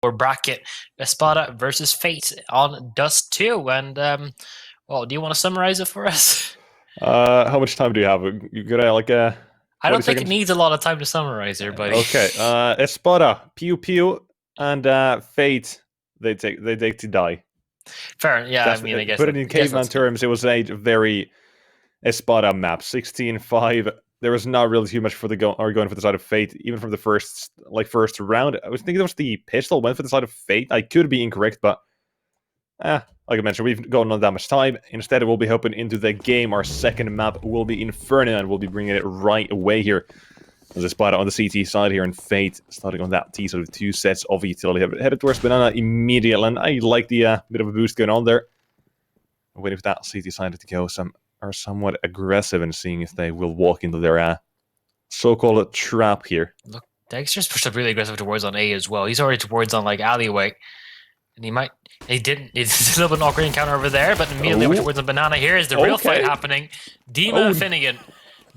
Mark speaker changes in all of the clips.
Speaker 1: or bracket, ESPADA versus Fate on Dust 2. And, well, do you want to summarize it for us?
Speaker 2: How much time do you have? You got like
Speaker 1: I
Speaker 2: 40
Speaker 1: don't think it
Speaker 2: seconds?
Speaker 1: needs a lot of time to summarize here, buddy.
Speaker 2: Okay. Espada, Pew Pew, and Fate. They take to die.
Speaker 1: Fair, yeah, I
Speaker 2: That's
Speaker 1: mean, I guess,
Speaker 2: put it in caveman
Speaker 1: that's fair.
Speaker 2: terms. It was a very Espada map, 16-5. There was not really too much for the going for the side of Fate, even from the first round. I was thinking it was the pistol went for the side of Fate. I could be incorrect, but like I mentioned, we've gone on that much time. Instead, we'll be hopping into the game. Our second map will be Inferno, and we'll be bringing it right away here. There's a spot on the CT side here, and Fate starting on that T, sort of 2 sets of utility. Headed towards Banana immediately, and I like the bit of a boost going on there. I'm waiting for that CT side to go are somewhat aggressive and seeing if they will walk into their so-called trap here.
Speaker 1: Look, Dexter's pushed up really aggressive towards on A as well. He's already towards on, like, alleyway. And he didn't. It's a little bit of an awkward encounter over there, but immediately over towards the Banana. Here is the real fight happening. Demon and Finnegan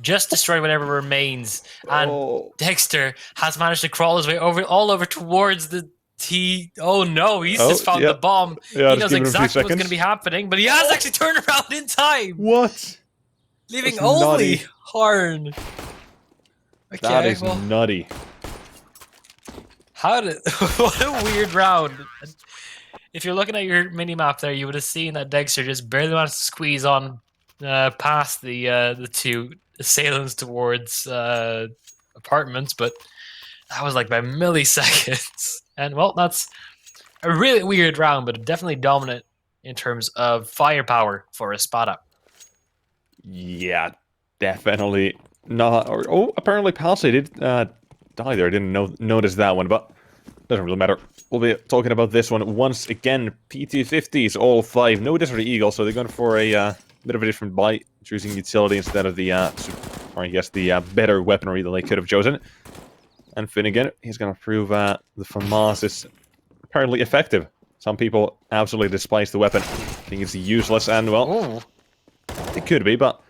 Speaker 1: just destroyed whatever remains. And Dexter has managed to crawl his way all over towards the T. Oh no, he's just found the bomb.
Speaker 2: Yeah,
Speaker 1: he knows exactly what's going to be happening, but he has actually turned around in time.
Speaker 2: What?
Speaker 1: Leaving only Harn.
Speaker 2: Okay, that is nutty.
Speaker 1: What a weird round. If you're looking at your mini-map there, you would have seen that Dexter just barely managed to squeeze on past the 2 assailants towards apartments, but that was like by milliseconds. And, well, that's a really weird round, but definitely dominant in terms of firepower for ESPADA.
Speaker 2: Yeah, definitely not. Apparently Palsy did die there. I didn't notice that one, but doesn't really matter. We'll be talking about this one once again. PT50s, all 5. No Desert Eagle, so they're going for a bit of a different buy, choosing utility instead of the, or I guess the better weaponry that they could have chosen. And Finnegan, he's going to prove the FAMAS is apparently effective. Some people absolutely despise the weapon, think it's useless, and, well, it could be, but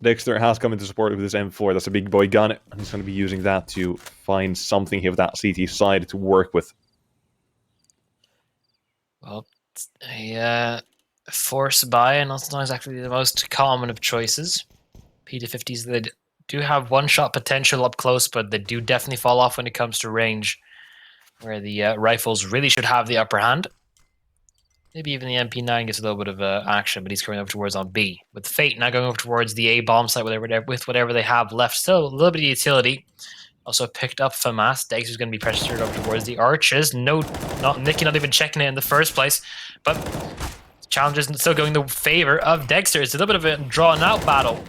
Speaker 2: Dexter has come into support with his M4. That's a big boy gun, and he's going to be using that to find something here with that CT side to work with.
Speaker 1: Well, a force buy, and that's not exactly the most common of choices. PT50s, they do have one-shot potential up close, but they do definitely fall off when it comes to range, where the rifles really should have the upper hand. Maybe even the MP9 gets a little bit of action, but he's coming over towards on B. With Fate now going over towards the A bomb site with whatever they have left. Still a little bit of utility. Also picked up FAMAS. Dexter's going to be pressured over towards the arches. Nicky not even checking it in the first place. But the challenge is still going in the favor of Dexter. It's a little bit of a drawn-out battle.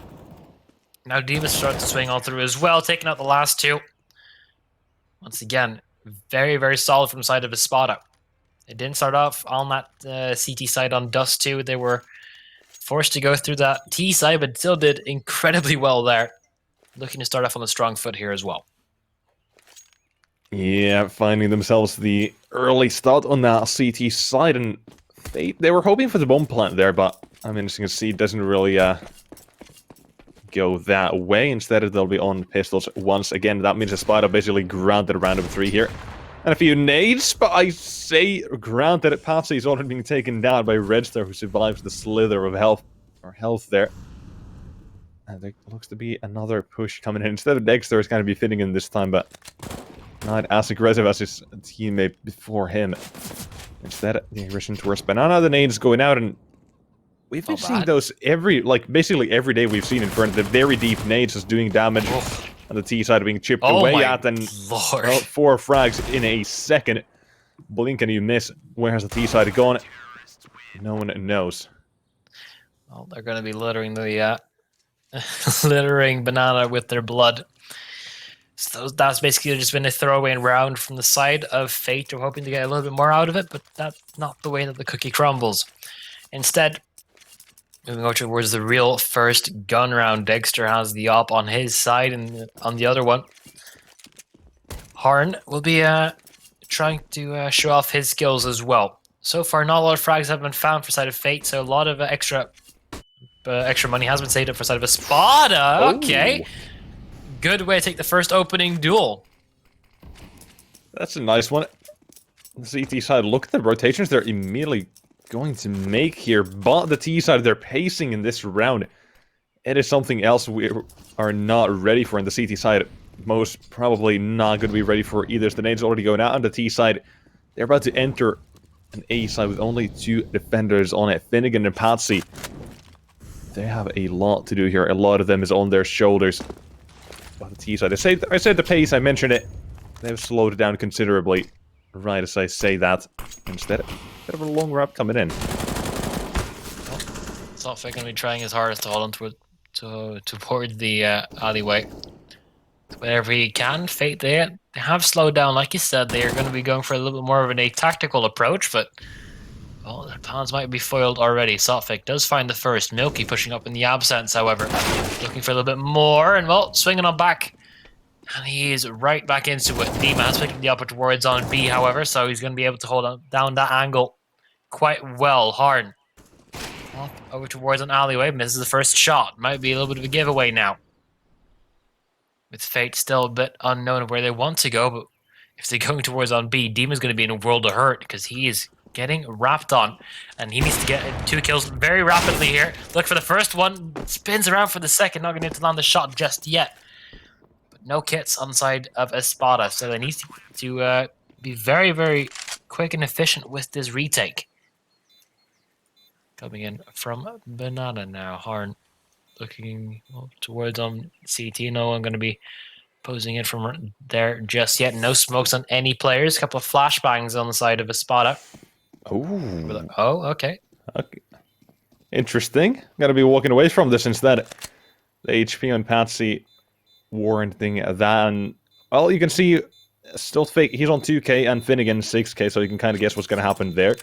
Speaker 1: Now Diva's starting to swing all through as well, taking out the last 2. Once again, very, very solid from the side of ESPADA. It didn't start off on that CT side on Dust 2. They were forced to go through that T side, but still did incredibly well there. Looking to start off on a strong foot here as well.
Speaker 2: Yeah, finding themselves the early start on that CT side, and they were hoping for the bomb plant there, but I'm interesting to see it doesn't really go that way. Instead, they'll be on pistols once again. That means ESPADA basically granted round number 3 here. And a few nades, but I say granted, Patsy is already being taken down by Redstar, who survives the slither of health there. And there looks to be another push coming in. Instead of Dexter, it's going to be fitting in this time, but not as aggressive as his teammate before him. Instead, the aggression towards Banana, the nades going out, and we've been seeing those basically every day we've seen in front of the very deep nades just doing damage. And the T side being chipped away at, and 4 frags in a second. Blink and you miss. Where has the T side gone? No one knows.
Speaker 1: Well, they're going to be littering the littering Banana with their blood. So that's basically just been a throwaway round from the side of Fate. They're hoping to get a little bit more out of it, but that's not the way that the cookie crumbles. Instead, moving over towards the real first gun round, Dexter has the op on his side, and on the other one, Harn will be trying to show off his skills as well. So far, not a lot of frags have been found for side of Fate, so a lot of extra money has been saved up for side of ESPADA. Okay, good way to take the first opening duel.
Speaker 2: That's a nice one. the CT side, look at the rotations they're immediately going to make here. But the T side, they're pacing in this round. It is something else we are not ready for in the CT side. Most probably not going to be ready for either. The nades already going out on the T side. They're about to enter an A side with only 2 defenders on it. Finnegan and Patsy. They have a lot to do here. A lot of them is on their shoulders. But the T side, I said the pace, I mentioned it. They've slowed it down considerably. Right as I say that. Instead of a long wrap coming in.
Speaker 1: Sapphire going to be trying his hardest to hold on toward the alleyway. Wherever he can. Fate, they have slowed down. Like you said, they are going to be going for a little bit more of a tactical approach, but well, their plans might be foiled already. Sapphire does find the first. Milky pushing up in the absence, however. Looking for a little bit more, and well, swinging on back. And he is right back into it. Dima has picked the upper towards on B, however, so he's going to be able to hold down that angle quite well. Harden. Over towards an alleyway, misses the first shot. Might be a little bit of a giveaway now. With Fate still a bit unknown where they want to go, but if they're going towards on B, Dima's going to be in a world of hurt because he is getting wrapped on, and he needs to get 2 kills very rapidly here. Look for the first one, spins around for the second, not going to be able to land the shot just yet. But no kits on the side of ESPADA, so they need to be very, very quick and efficient with this retake. Coming in from Banana now. Harn looking towards on CT. No one going to be posing it from there just yet. No smokes on any players. A couple of flashbangs on the side of ESPADA. Oh, okay.
Speaker 2: Interesting. Gotta be walking away from this instead. The HP on Patsy warranting that. And, well, you can see still fake. He's on 2k and Finnegan 6k, so you can kind of guess what's going to happen there.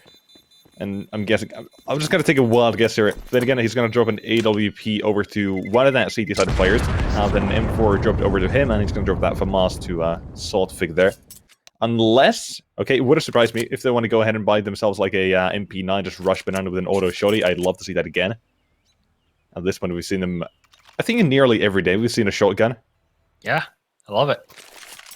Speaker 2: And I'm guessing, I'm just going to take a wild guess here. Then again, he's going to drop an AWP over to one of that CT side players. And then an M4 dropped over to him, and he's going to drop that FAMAS to Saltfig there. Unless, okay, it would have surprised me if they want to go ahead and buy themselves like a MP9, just rush Banana with an auto shotty. I'd love to see that again. At this point, we've seen them, I think nearly every day we've seen a shotgun.
Speaker 1: Yeah, I love it.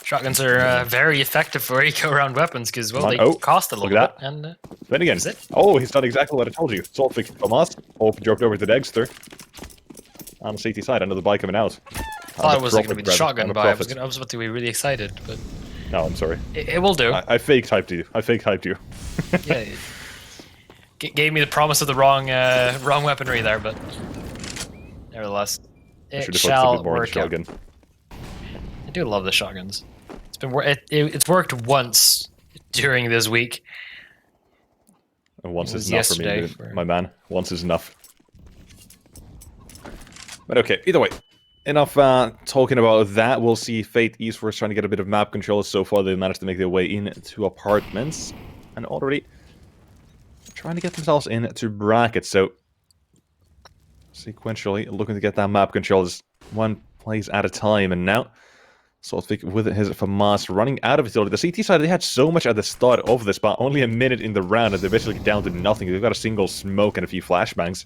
Speaker 1: Shotguns are very effective for eco-round weapons because, well, they cost a little bit. And
Speaker 2: then again, oh, he's done exactly what I told you. Saltfig FAMAS, dropped over to Dexter. On the CT side, another buy coming out.
Speaker 1: I thought it was going to be the shotgun buy. I was about to be really excited, but...
Speaker 2: No, I'm sorry.
Speaker 1: It will do.
Speaker 2: I fake typed you.
Speaker 1: Yeah. Gave me the promise of the wrong weaponry there, but nevertheless, it shall work out. I do love the shotguns. It's worked once during this week.
Speaker 2: And once is enough for me, my man. Once is enough. But okay, either way. Enough talking about that. We'll see Fate Esports trying to get a bit of map control. So far, they've managed to make their way into apartments. And already trying to get themselves into brackets. So, sequentially, looking to get that map control is one place at a time. And now, Saltfig with his FAMAS running out of utility. The CT side, they had so much at the start of this, but only a minute in the round, and they're basically down to nothing. They've got a single smoke and a few flashbangs.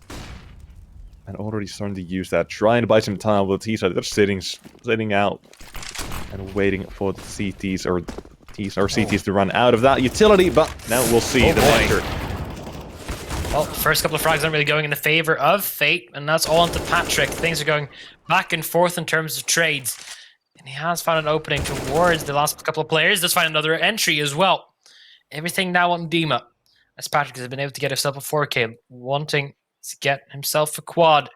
Speaker 2: And already starting to use that, trying to buy some time with the T side. They're sitting out and waiting for the CTs or CTs to run out of that utility. But now we'll see the mentor.
Speaker 1: Well, the first couple of frags aren't really going in the favor of Fate, and that's all onto Patrick. Things are going back and forth in terms of trades, and he has found an opening towards the last couple of players. Does find another entry as well. Everything now on Dima, as Patrick has been able to get himself a 4K, wanting to get himself a quad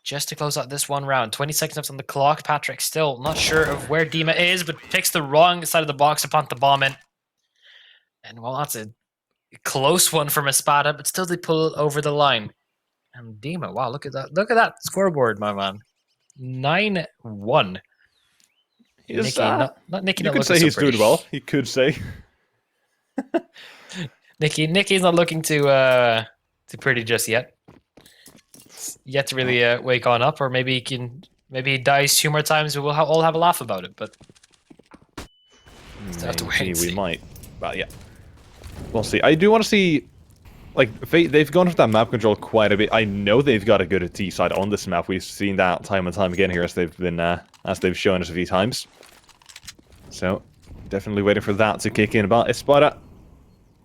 Speaker 1: just to close out this one round. 20 seconds left on the clock. Patrick still not sure of where Dima is, but picks the wrong side of the box to plant the bomb in. And well, that's a close one from ESPADA, but still they pull it over the line. And Dima, wow, look at that. Look at that scoreboard, my man. 9-1. Nicky, not Nicky.
Speaker 2: You could say he's doing well. He could say.
Speaker 1: Nicky's not looking too pretty just yet. Yet to really wake on up, or maybe he dies 2 more times and we'll all have a laugh about it, but still have to wait and see.
Speaker 2: We might, but yeah, we'll see. I do want to see, like, they've gone for that map control quite a bit. I know they've got a good T side on this map. We've seen that time and time again here as they've been as they've shown us a few times. So Definitely waiting for that to kick in. But ESPADA,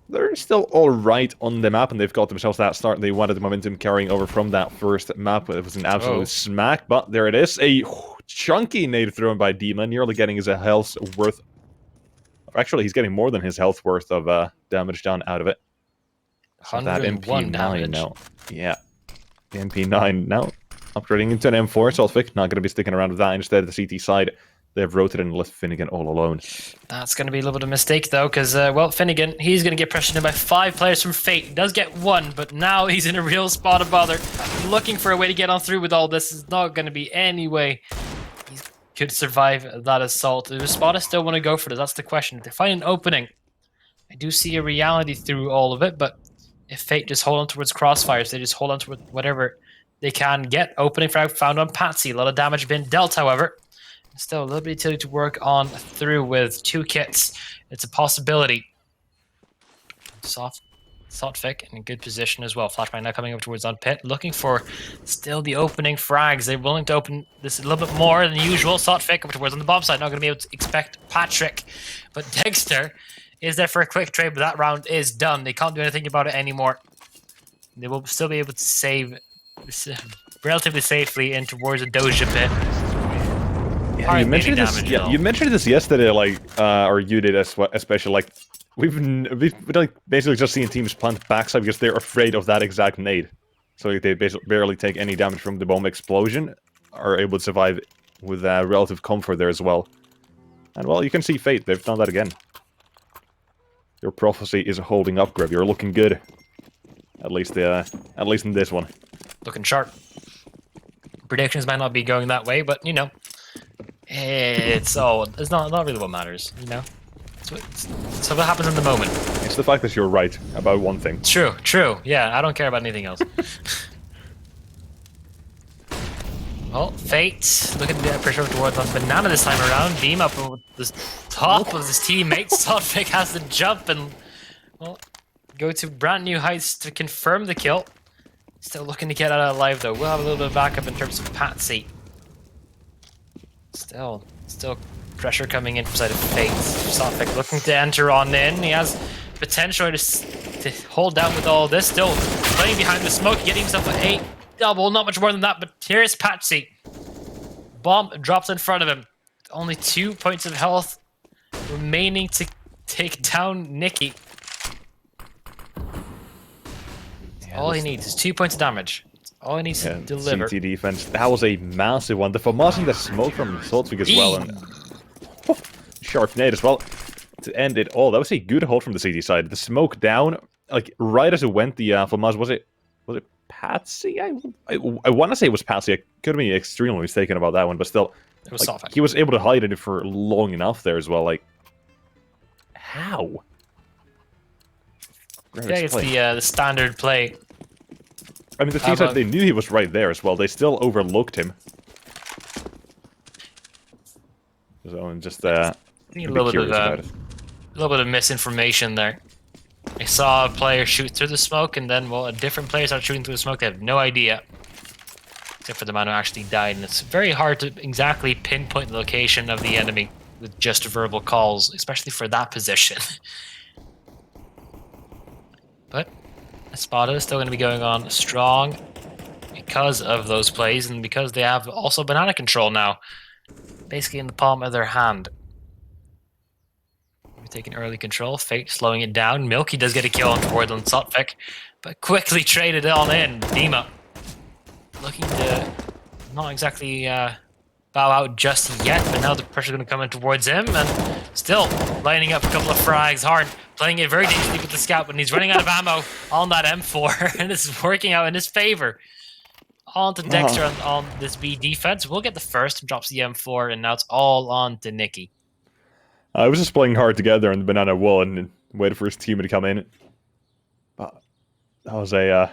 Speaker 2: they're still alright on the map, and they've got themselves that start. They wanted the momentum carrying over from that first map. It was an absolute smack, but there it is. A chunky nade thrown by Demon, nearly getting his health worth. Actually, he's getting more than his health worth of damage down out of it. So that MP9
Speaker 1: damage.
Speaker 2: now. Yeah. The MP9 now upgrading into an M4. Solvik not going to be sticking around with that. Instead, the CT side, they've rotated and left Finnegan all alone.
Speaker 1: That's going to be a little bit of a mistake, though, because, well, Finnegan, he's going to get pressured in by 5 players from Fate. He does get 1, but now he's in a real spot of bother. Looking for a way to get on through with all this. Is not going to be any way he could survive that assault. Does ESPADA still want to go for this? That's the question. If they find an opening, I do see a reality through all of it, but if Fate just hold on towards Crossfires, they just hold on to whatever they can get. Opening frag found on Patsy. A lot of damage been dealt, however. Still a little bit of utility to work on through with 2 kits. It's a possibility. Sotfik in a good position as well. Flashbang now coming over towards on pit, looking for still the opening frags. They're willing to open this a little bit more than usual. Sotfik over towards on the bomb side. Not going to be able to expect Patrick, but Dexter is there for a quick trade, but that round is done. They can't do anything about it anymore. They will still be able to save relatively safely in towards a Doja pit.
Speaker 2: Yeah, you mentioned this. Yeah, you mentioned this yesterday, like, or you did especially. Like, we've like basically just seen teams plant backside because they're afraid of that exact nade. So like, they basically barely take any damage from the bomb explosion, are able to survive with relative comfort there as well. And well, you can see Fate. They've done that again. Your prophecy is holding up, Greg. You're looking good. At least in this one.
Speaker 1: Looking sharp. Predictions might not be going that way, but you know, it's not really what matters. You know, it's what happens in the moment.
Speaker 2: It's the fact that you're right about one thing.
Speaker 1: True. Yeah, I don't care about anything else. Well, Fate looking to get pressure towards on Banana this time around. Beam up with the top of his teammates. Sotfik has to jump and, well, go to brand new heights to confirm the kill. Still looking to get out alive, though. We'll have a little bit of backup in terms of Patsy. Still pressure coming in from side of Fate. Sotfik looking to enter on in. He has potential to hold down with all this. Still playing behind the smoke, getting himself an 8 double. Not much more than that, but here's Patsy. Bomb drops in front of him. Only 2 points of health remaining to take down Nikki. All he needs is 2 points of damage. All he needs to deliver.
Speaker 2: CT defense. That was a massive one. The Famasing the smoke from Soltvik as well. And sharp nade as well to end it all. That was a good hold from the CT side. The smoke down, like right as it went. The Famas, was it Patsy? I want to say it was Patsy. I could be extremely mistaken about that one, but still,
Speaker 1: it was
Speaker 2: like, he was able to hide it for long enough there as well. Like, how?
Speaker 1: Yeah, it's the standard play.
Speaker 2: I mean, the team said they knew he was right there as well. They still overlooked him. So, and just
Speaker 1: a little bit of misinformation there. I saw a player shoot through the smoke, and then, well, a different player started shooting through the smoke. They have no idea, except for the man who actually died. And it's very hard to exactly pinpoint the location of the enemy with just verbal calls, especially for that position. But ESPADA is still going to be going on strong because of those plays and because they have also banana control now, basically in the palm of their hand. We're taking early control. Fate slowing it down. Milky does get a kill on towards on Sotfik, but quickly traded on in. Dima looking to not exactly bow out just yet, but now the pressure's going to come in towards him, and still lining up a couple of frags hard, playing it very dangerously with the scout, but he's running out of ammo on that M4, and this is working out in his favor. On to Dexter on this B defense. We'll get the first, drops the M4, and now it's all on to Nikki.
Speaker 2: I was just playing hard together on the banana wall and waited for his team to come in. But that was a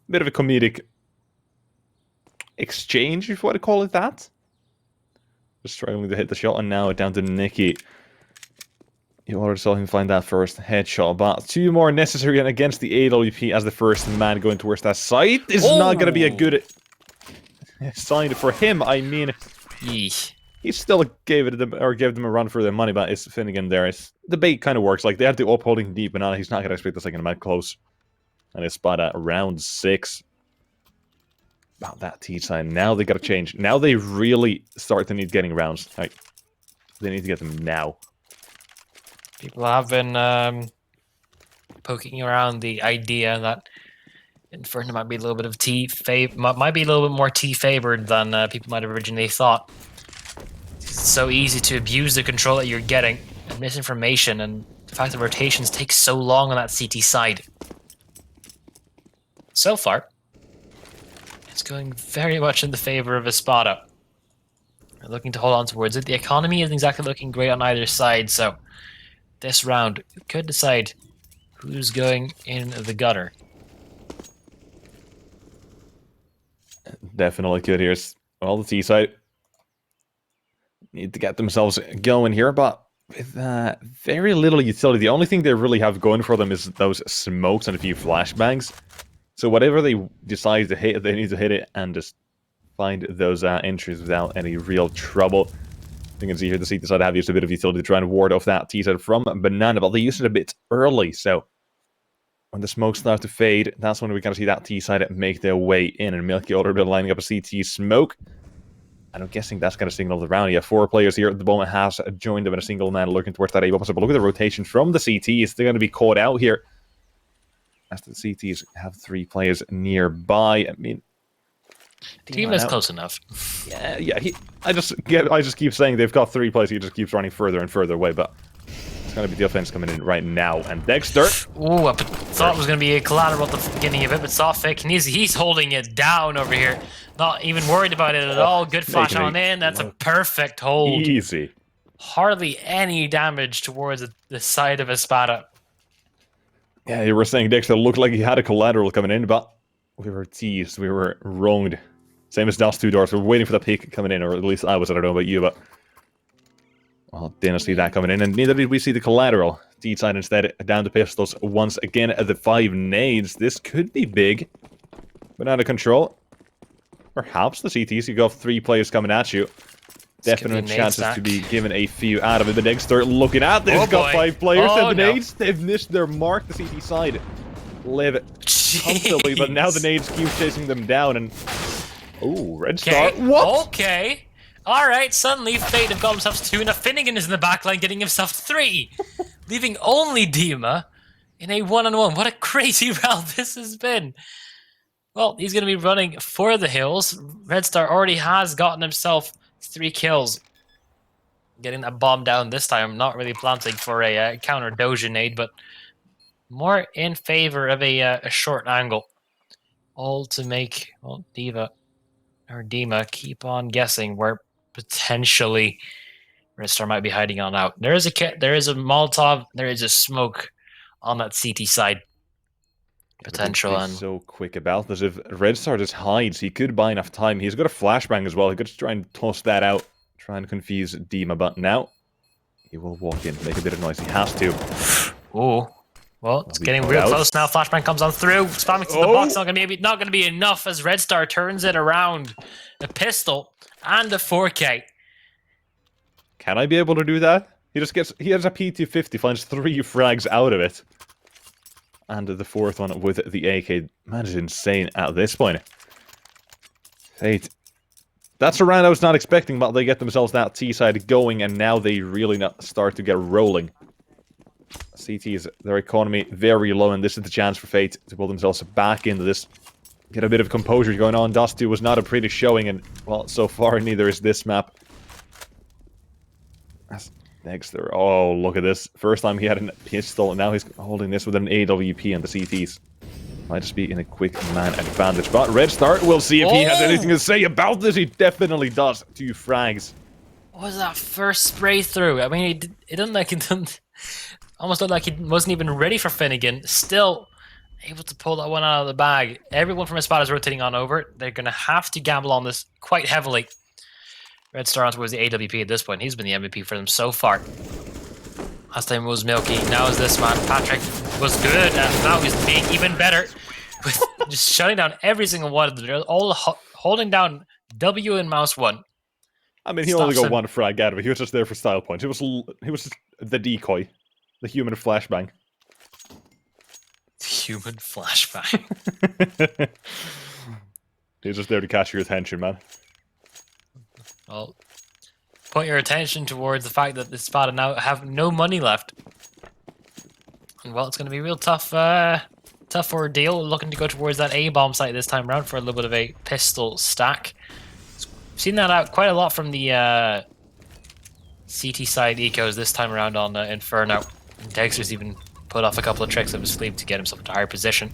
Speaker 2: bit of a comedic exchange, if you want to call it that. Just struggling to hit the shot, and now down to Nikki. You already saw him find that first headshot, but 2 more necessary, and against the AWP as the first man going towards that site is not going to be a good sign for him. I mean,
Speaker 1: Yeesh.
Speaker 2: he still gave them a run for their money, but it's Finnegan there. The bait kind of works. Like, they have the upholding deep banana. He's not going to expect the second man close. And it's spot at round 6. About that T side. Now they got to change. Now they really start to need getting rounds. Like, they need to get them now.
Speaker 1: People have been poking around the idea that Inferno might be a little bit of might be a little bit more T favored than people might have originally thought. It's so easy to abuse the control that you're getting, and misinformation, and the fact that rotations take so long on that CT side. So far, it's going very much in the favor of ESPADA. They're looking to hold on towards it. The economy isn't exactly looking great on either side, so this round could decide who's going in the gutter.
Speaker 2: Definitely could. Here's all the T side. Need to get themselves going here, but with very little utility. The only thing they really have going for them is those smokes and a few flashbangs. So whatever they decide to hit, they need to hit it and just find those entries without any real trouble. You can see here the CT side have used a bit of utility to try and ward off that T side from Banana, but they used it a bit early, so when the smoke starts to fade, that's when we kind of see that T side make their way in, and Milky already lining up a CT smoke. And I'm guessing that's going to signal the round. You have 4 players here at the moment has joined them in a single man looking towards that A bomb. But look at the rotation from the CTs. They're going to be caught out here, as the CTs have 3 players nearby. I mean,
Speaker 1: Team is close enough.
Speaker 2: Yeah. I just keep saying they've got 3 players. He just keeps running further and further away, but it's going to be the offense coming in right now. And Dexter.
Speaker 1: Ooh, I thought it was going to be a collateral at the beginning of it, but saw fake. And he's holding it down over here. Not even worried about it at all. Good flash on in. That's a perfect hold.
Speaker 2: Easy.
Speaker 1: Hardly any damage towards the side of ESPADA.
Speaker 2: Yeah, you were saying Dexter looked like he had a collateral coming in, but we were teased. We were wronged. Same as Dust 2 doors. We're waiting for the pick coming in, or at least I was. I don't know about you, but well, didn't see that coming in, and neither did we see the collateral. D-side instead down to pistols once again at the 5 nades. This could be big, but out of control. Perhaps the CTs. You got 3 players coming at you. Definite chances to be given a few out of it. But Dexter looking at this. Got 5 players and the nades. They've missed their mark. The CT side live it comfortably, but now the nades keep chasing them down. And oh, Red Star. What?
Speaker 1: Okay. All right. Suddenly, Fate have got themselves 2, and a Finnegan is in the backline getting himself 3, leaving only Dima in a 1-on-1. What a crazy round this has been. Well, he's going to be running for the hills. Red Star already has gotten himself 3 kills. Getting that bomb down this time. Not really planting for a counter Doja nade, but more in favor of a short angle. All to make, well, Dima keep on guessing where potentially Red Star might be hiding on out. There is a kit, there is a Molotov, there is a smoke on that CT side. Potential and
Speaker 2: so quick about this. If Red Star just hides, he could buy enough time. He's got a flashbang as well. He could just try and toss that out, try and confuse Dima. But now he will walk in, make a bit of noise. He has to.
Speaker 1: Oh, well, it's getting real close now. Flashbang comes on through, spamming to the box. Not gonna be enough as Red Star turns it around. A pistol and a 4K.
Speaker 2: Can I be able to do that? He has a P250, finds 3 frags out of it. And the 4th one with the AK. Man, is insane at this point. Fate. That's a round I was not expecting, but they get themselves that T-side going, and now they really start to get rolling. CT's, their economy very low, and this is the chance for Fate to pull themselves back into this. Get a bit of composure going on. Dust 2 was not a pretty showing, and, well, so far neither is this map. Dexter, oh, look at this. First time he had a pistol, and now he's holding this with an AWP and the CTs. Might just be in a quick man advantage. But Red Star, we'll see if he has anything to say about this. He definitely does. 2 frags.
Speaker 1: What was that first spray through? I mean, it didn't almost looked like he wasn't even ready for Finnegan. Still able to pull that one out of the bag. Everyone from ESPADA is rotating on over. They're going to have to gamble on this quite heavily. Red Star on towards the AWP at this point. He's been the MVP for them so far. Last time it was Milky. Now is this man. Patrick was good, and now he's being even better. With just shutting down every single one of them. They're all holding down W and mouse 1.
Speaker 2: I mean, he only got
Speaker 1: him.
Speaker 2: one frag out of it. He was just there for style points. He was just the decoy, the human flashbang.
Speaker 1: Human flashbang.
Speaker 2: He was just there to catch your attention, man.
Speaker 1: Well, point your attention towards the fact that the ESPADA now have no money left. And well, it's going to be a real tough ordeal. Looking to go towards that A-bomb site this time around for a little bit of a pistol stack. We've seen that out quite a lot from the CT side ecos this time around on Inferno. And Dexter's even put off a couple of tricks up his sleeve to get himself into a higher position.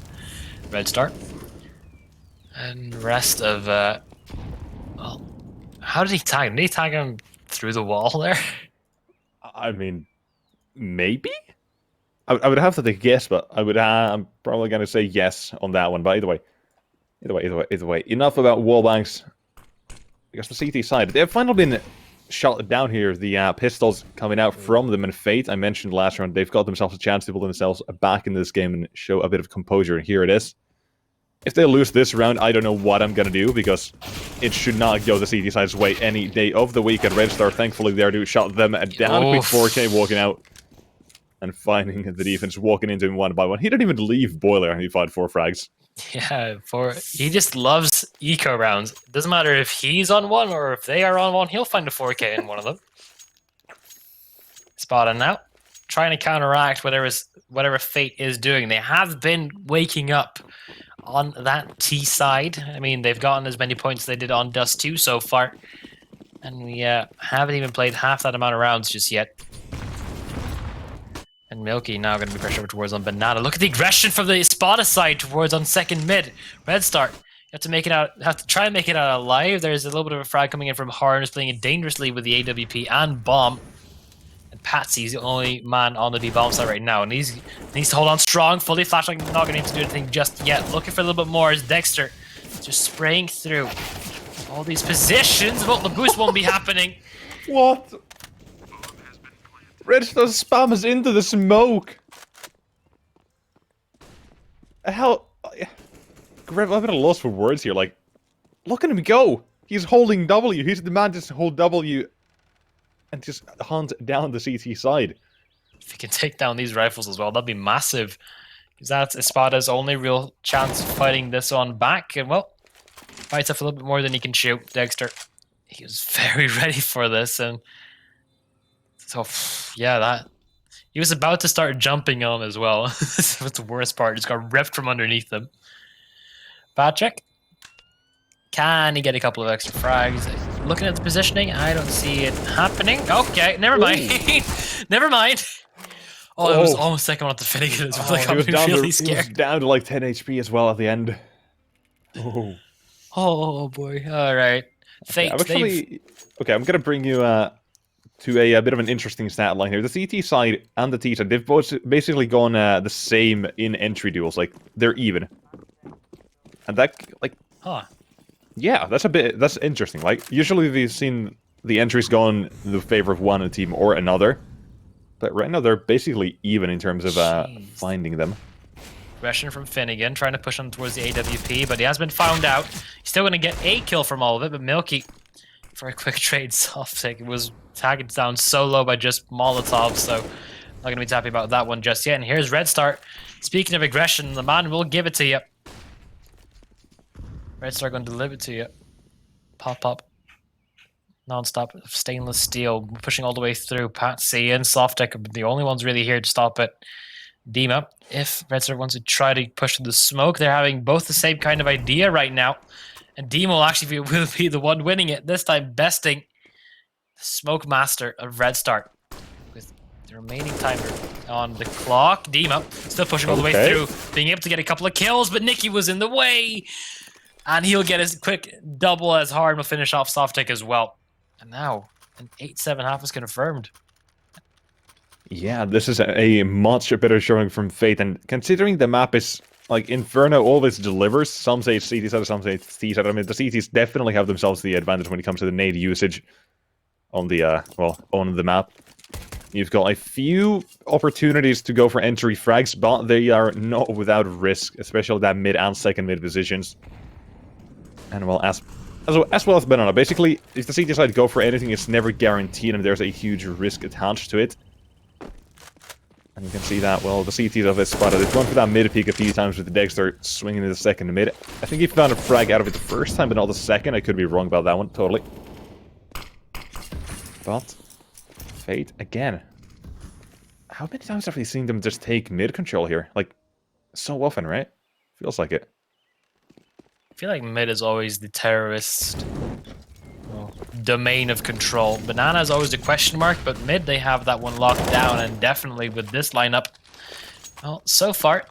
Speaker 1: Red Star. And the rest of, well, how did he tag him? Did he tag him through the wall there?
Speaker 2: I mean, maybe? I would have to take a guess, but I'm probably going to say yes on that one. But either way. Enough about wallbangs. Because the CT side, they've finally been shot down here. The pistols coming out from them in Fate. I mentioned last round, they've got themselves a chance to pull themselves back into this game and show a bit of composure. And here it is. If they lose this round, I don't know what I'm going to do, because it should not go the CT side's way any day of the week. And Red Star, thankfully, there to shot them down. Quick 4K walking out and finding the defense walking into him one by one. He didn't even leave Boiler, and he fired 4 frags.
Speaker 1: Yeah, he just loves eco rounds. It doesn't matter if he's on one or if they are on one, he'll find a 4K in one of them. ESPADA now, trying to counteract whatever Fate is doing. They have been waking up on that T side. I mean, they've gotten as many points as they did on Dust 2 so far. And we haven't even played half that amount of rounds just yet. And Milky now going to be pressured over towards on Banana. Look at the aggression from the ESPADA side towards on second mid. Red Star, you have to make it out. Have to try and make it out alive. There's a little bit of a frag coming in from Harn, who's playing it dangerously with the AWP and bomb. And Patsy's the only man on the B-bomb side right now, and he needs to hold on strong. Fully flashlight, not going to need to do anything just yet. Looking for a little bit more is Dexter, just spraying through all these positions. Well, the boost won't be happening.
Speaker 2: What? Red Star spams into the smoke. Hell, Greg, I'm at a loss for words here. Like, look at him go. He's holding W. He's the man to hold W and just hunt down the CT side.
Speaker 1: If he can take down these rifles as well, that'd be massive. Because that's ESPADA's only real chance of fighting this one back. And, well, fights up a little bit more than he can shoot. Dexter, he was very ready for this. And so, yeah, he was about to start jumping on as well. That's the worst part. Just got ripped from underneath him. Bad check. Can he get a couple of extra frags? Looking at the positioning, I don't see it happening. Okay, never mind. Never mind. Oh, it was almost second one at the Finnegan as well. Like, I'm really scared.
Speaker 2: He was down to like 10 HP as well at the end.
Speaker 1: Oh boy. All right. Fate.
Speaker 2: Okay, I'm gonna bring you to a bit of an interesting stat line here. The CT side and the T side, they've both basically gone the same in entry duels. Like, they're even. And that, like...
Speaker 1: Huh.
Speaker 2: Yeah, that's interesting. Like, usually we've seen the entries go in the favor of one team or another. But right now they're basically even in terms of finding them.
Speaker 1: Aggression from Finnegan, trying to push him towards the AWP, but he has been found out. He's still going to get a kill from all of it, but Milky, for a quick trade, Softic was tagged down so low by just Molotov, so not going to be happy about that one just yet. And here's Red Star. Speaking of aggression, the man will give it to you. Red Star going to deliver it to you. Pop. Non-stop stainless steel, pushing all the way through. Patsy and Softic are the only ones really here to stop it. Dima, if Red Star wants to try to push through the smoke, they're having both the same kind of idea right now. And Dima will actually will be the one winning it, this time besting the Smoke Master of Red Star. With the remaining timer on the clock. Dima still pushing all the way through, being able to get a couple of kills, but Nikki was in the way. And he'll get his quick double as hard and will finish off Softic as well. And now, an 8-7 half is confirmed.
Speaker 2: Yeah, this is a much better showing from Fate, and considering the map is, like, Inferno always delivers, some say it's CT side, some say it's T side. I mean, the CTs definitely have themselves the advantage when it comes to the nade usage on the, on the map. You've got a few opportunities to go for entry frags, but they are not without risk, especially that mid and second mid positions. And well, as as well as Banana. Basically, if the CT side go for anything, it's never guaranteed, and there's a huge risk attached to it. And you can see that, well, the CTs of ESPADA, they've gone for that mid peak a few times with the Dexter swinging in the second mid. I think he found a frag out of it the first time, but not the second. I could be wrong about that one, totally. But, Fate, again. How many times have we seen them just take mid control here? Like, so often, right? Feels like it.
Speaker 1: I feel like mid is always the terrorist domain of control. Banana is always the question mark, but mid they have that one locked down, and definitely with this lineup, well, so far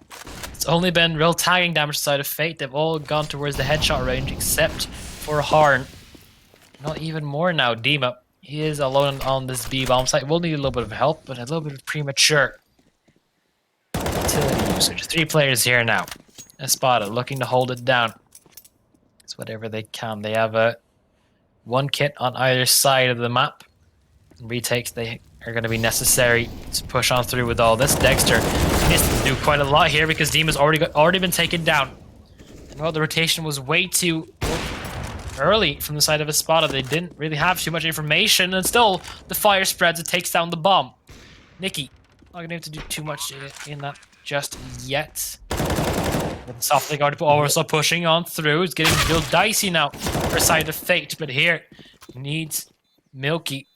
Speaker 1: it's only been real tagging damage side of Fate. They've all gone towards the headshot range except for Harn. Not even more now. Dima, he is alone on this B bomb site. Will need a little bit of help, but a little bit of premature utility usage. 3 players here now. ESPADA looking to hold it down. It's whatever they can. They have a 1 kit on either side of the map. Retakes they are going to be necessary to push on through with all this. Dexter needs to do quite a lot here because Dima's already been taken down. And well, the rotation was way too early from the side of ESPADA. They didn't really have too much information, and still the fire spreads. It takes down the bomb. Nikki not going to have to do too much in that just yet. Softly going to also pushing on through. It's getting real dicey now for side of Fate, but here he needs Milky.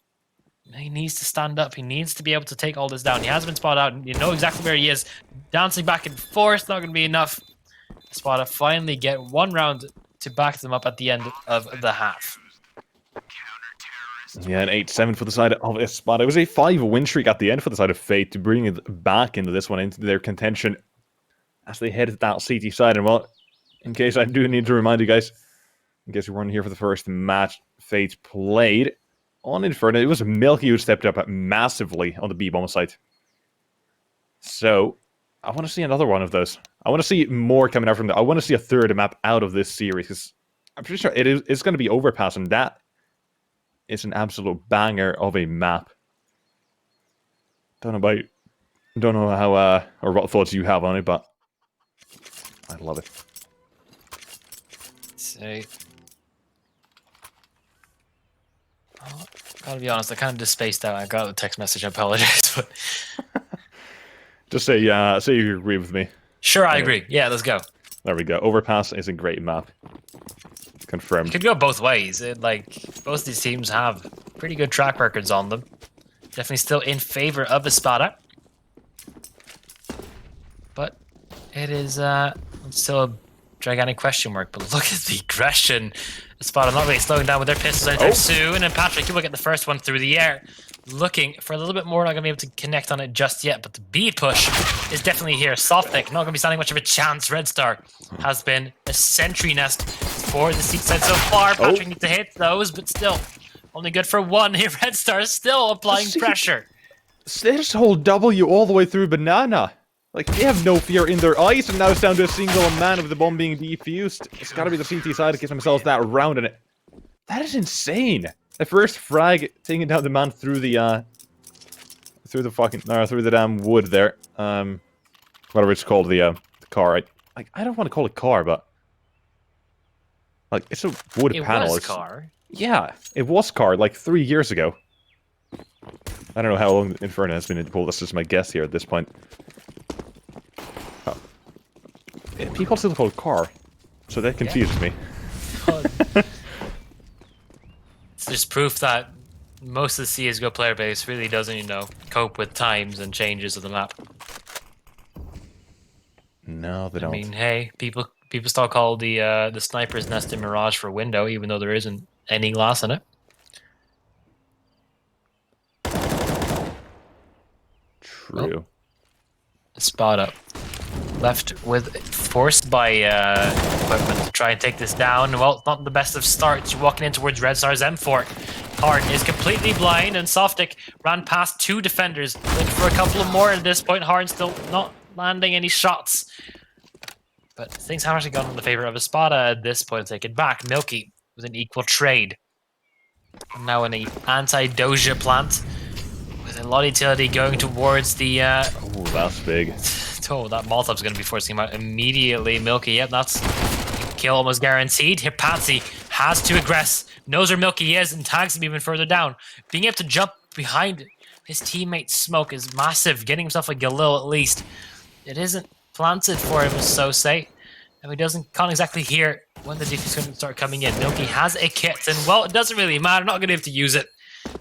Speaker 1: He needs to stand up. He needs to be able to take all this down. He has been spotted out, and you know exactly where he is. Dancing back and forth, not going to be enough. ESPADA finally get 1 round to back them up at the end of the half.
Speaker 2: Yeah, an 8-7 for the side of ESPADA. It was a 5 win streak at the end for the side of Fate to bring it back into this one, into their contention as they head to that CT side. And well, in case I do need to remind you guys, in case you weren't here for the first match Fate played on Inferno, it was Milky who stepped up massively on the B-bomb site. So, I want to see another one of those. I want to see more coming out from that. I want to see a third map out of this series, because I'm pretty sure it's going to be Overpass, and that is an absolute banger of a map. Don't know how or what thoughts you have on it, but I love it.
Speaker 1: So, gotta be honest, I kind of just spaced out. I got the text message. I apologize, but
Speaker 2: just say you agree with me.
Speaker 1: Sure, I agree. Yeah, let's go.
Speaker 2: There we go. Overpass is a great map. Confirmed.
Speaker 1: It could go both ways. Both these teams have pretty good track records on them. Definitely still in favor of ESPADA, but it is still a gigantic question mark. But look at the aggression. ESPADA not really slowing down with their pistols anytime soon. And Patrick, you will get the first one through the air. Looking for a little bit more, not going to be able to connect on it just yet, but the beat push is definitely here. Softnick not going to be standing much of a chance. Red Star has been a sentry nest for the seat side so far. Patrick needs to hit those, but still only good for 1 here. Red Star is still applying pressure.
Speaker 2: They just hold W all the way through Banana. Like, they have no fear in their eyes, and now it's down to a single man with the bomb being defused. It's got to be the CT side that gives themselves that round in it. That is insane. The first frag taking down the man through the through the damn wood there. Whatever it's called, the car. I don't want to call it car, but like it's a wood panel.
Speaker 1: It was car.
Speaker 2: Yeah, it was car like 3 years ago. I don't know how long Inferno has been in the pool. That's just my guess here at this point. Oh. People still call it car, so that confuses me.
Speaker 1: It's just proof that most of the CSGO player base really doesn't, cope with times and changes of the map.
Speaker 2: No, they don't.
Speaker 1: I mean, hey, people still call the sniper's nest in Mirage for window, even though there isn't any glass in it.
Speaker 2: True.
Speaker 1: ESPADA left with forced by equipment to try and take this down. Well, it's not the best of starts. You're walking in towards Red Star's M4. Harn is completely blind, and Softnick ran past 2 defenders. Looking for a couple of more at this point. Harn still not landing any shots. But things have actually gone in the favor of ESPADA at this point. Take it back. Milky with an equal trade. Now in an anti-Doja plant. With a lot of utility going towards the...
Speaker 2: Oh, that's big.
Speaker 1: Oh, that Molotov's going to be forcing him out immediately. Milky, yep, that's kill almost guaranteed. Here, Patsy has to aggress, knows where Milky is, and tags him even further down. Being able to jump behind his teammate's smoke is massive, getting himself a Galil at least. It isn't planted for him, as so say, and he can't exactly hear when the defense is going to start coming in. Milky has a kit, and well, it doesn't really matter, not going to be able to use it.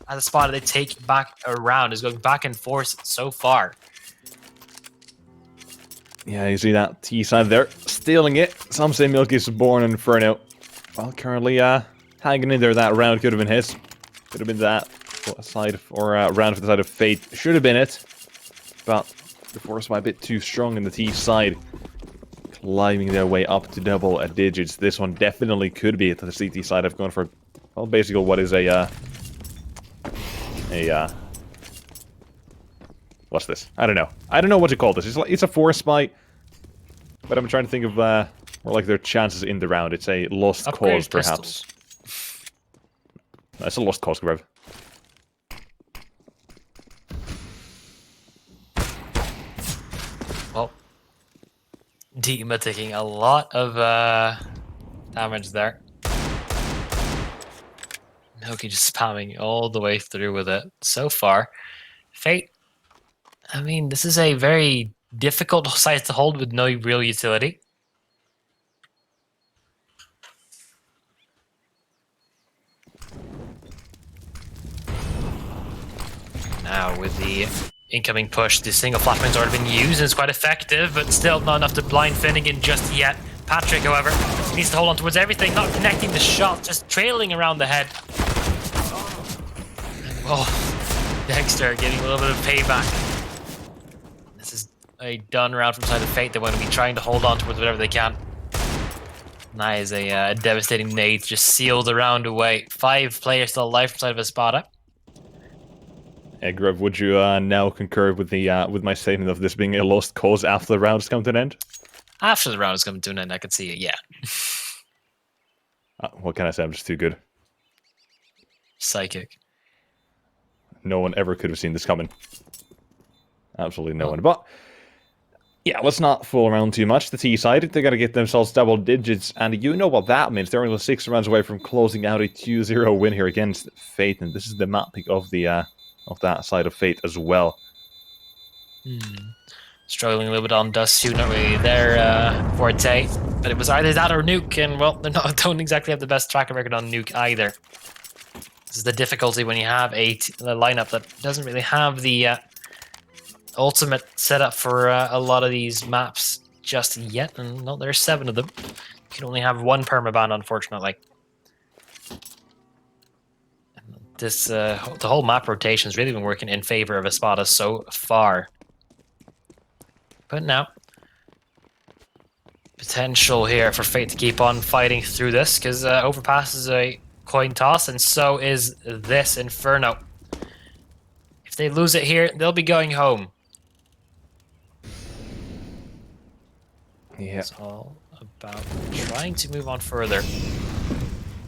Speaker 1: As a spot they take back around is going back and forth so far.
Speaker 2: Yeah, you see that T side there, stealing it. Some say Milky's born Inferno. Well, currently hanging in there. That round could have been his. Could have been that side, or round for the side of Fate. Should have been it. But the force might a bit too strong in the T side. Climbing their way up to double digits. This one definitely could be it. The CT side have gone for, well, basically what is what's this? I don't know. I don't know what to call this. It's a force buy, but I'm trying to think of more like their chances in the round. It's a lost cause, perhaps. No, it's a lost cause, Rev.
Speaker 1: Well, Dima taking a lot of damage there. Milky just spamming all the way through with it so far. Fate, I mean, this is a very difficult site to hold with no real utility. Now with the incoming push, the single flashbang's already been used and it's quite effective, but still not enough to blind Finnegan just yet. Patrick, however, needs to hold on towards everything, not connecting the shot, just trailing around the head. Oh, Dexter getting a little bit of payback. This is a done round from side of Fate. They're going to be trying to hold on towards whatever they can. And that is a devastating nade, just sealed the round away. 5 players still alive from side of ESPADA.
Speaker 2: Grub, would you now concur with the with my statement of this being a lost cause after the round has come to an end?
Speaker 1: After the round has come to an end, I could see it, yeah.
Speaker 2: What can I say? I'm just too good.
Speaker 1: Psychic.
Speaker 2: No one ever could have seen this coming. Absolutely no one. But yeah, let's not fool around too much. The T side, they got to get themselves double digits, and you know what that means. They're only 6 rounds away from closing out a 2-0 win here against Fate, and this is the map pick of the of that side of Fate as well.
Speaker 1: Struggling a little bit on Dust 2, not really their forte, but it was either that or Nuke, and well, they don't exactly have the best track record on Nuke either. This is the difficulty when you have a lineup that doesn't really have the ultimate setup for a lot of these maps just yet, and no, there's 7 of them. You can only have 1 permaban, unfortunately. This the whole map rotation has really been working in favor of ESPADA so far. But now, potential here for Fate to keep on fighting through this, because Overpass is a coin toss, and so is this Inferno. If they lose it here, they'll be going home.
Speaker 2: Yeah.
Speaker 1: It's all about trying to move on further.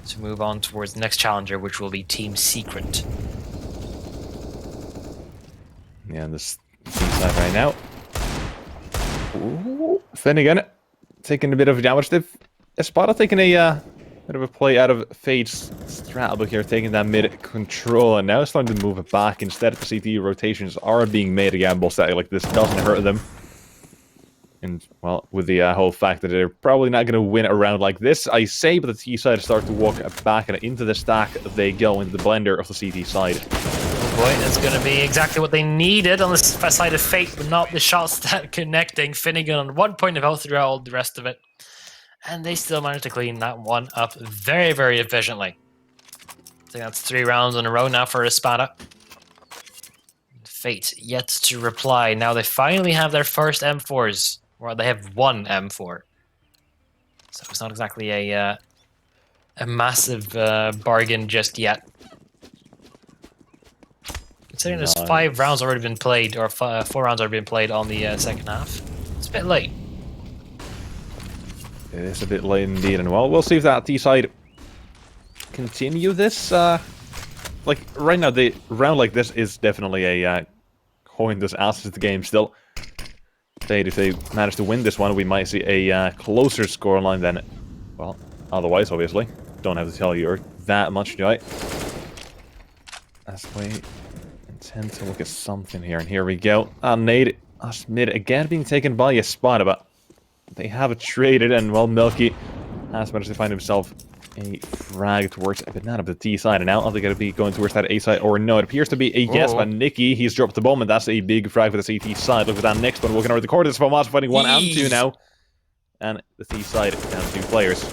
Speaker 1: To move on towards the next challenger, which will be Team Secret.
Speaker 2: Yeah, this side right now. Ooh, Finnegan taking a bit of damage. ESPADA taking a bit of a play out of Fate's strat here, taking that mid control, and now starting to move it back. Instead, the CT rotations are being made again. Both like this doesn't hurt them. And, well, with the whole fact that they're probably not going to win a round like this, I say, but the T side start to walk back, and into the stack they go, into the blender of the CT side.
Speaker 1: Oh boy, that's going to be exactly what they needed on the side of Fate, but not the shots that connecting. Finnegan on 1 point of health throughout all the rest of it. And they still managed to clean that one up very, very efficiently. I think that's 3 rounds in a row now for ESPADA. Fate yet to reply. Now they finally have their first M4s. Well, they have 1 M4. So it's not exactly a massive bargain just yet. Considering there's 5 rounds already been played, or 4 rounds already been played on the second half. It's a bit late.
Speaker 2: It is a bit late indeed, and well, we'll see if that T side continue this. Like, right now, the round like this is definitely a coin this asks the game still. If they manage to win this one, we might see a closer scoreline than, well, otherwise, obviously. don't have to tell you that much, do I? As we intend to look at something here, and here we go. Nade, as mid again being taken by ESPADA, but they have traded, and well, Milky has managed to find himself a frag towards a banana of the T side, and now are they going to be going towards that A side or no? It appears to be a yes by Nicky. He's dropped the bomb, and that's a big frag for the CT side. Look at that next one, walking over the corner. This Famas fighting 1 and 2 now, and the T side down 2 players.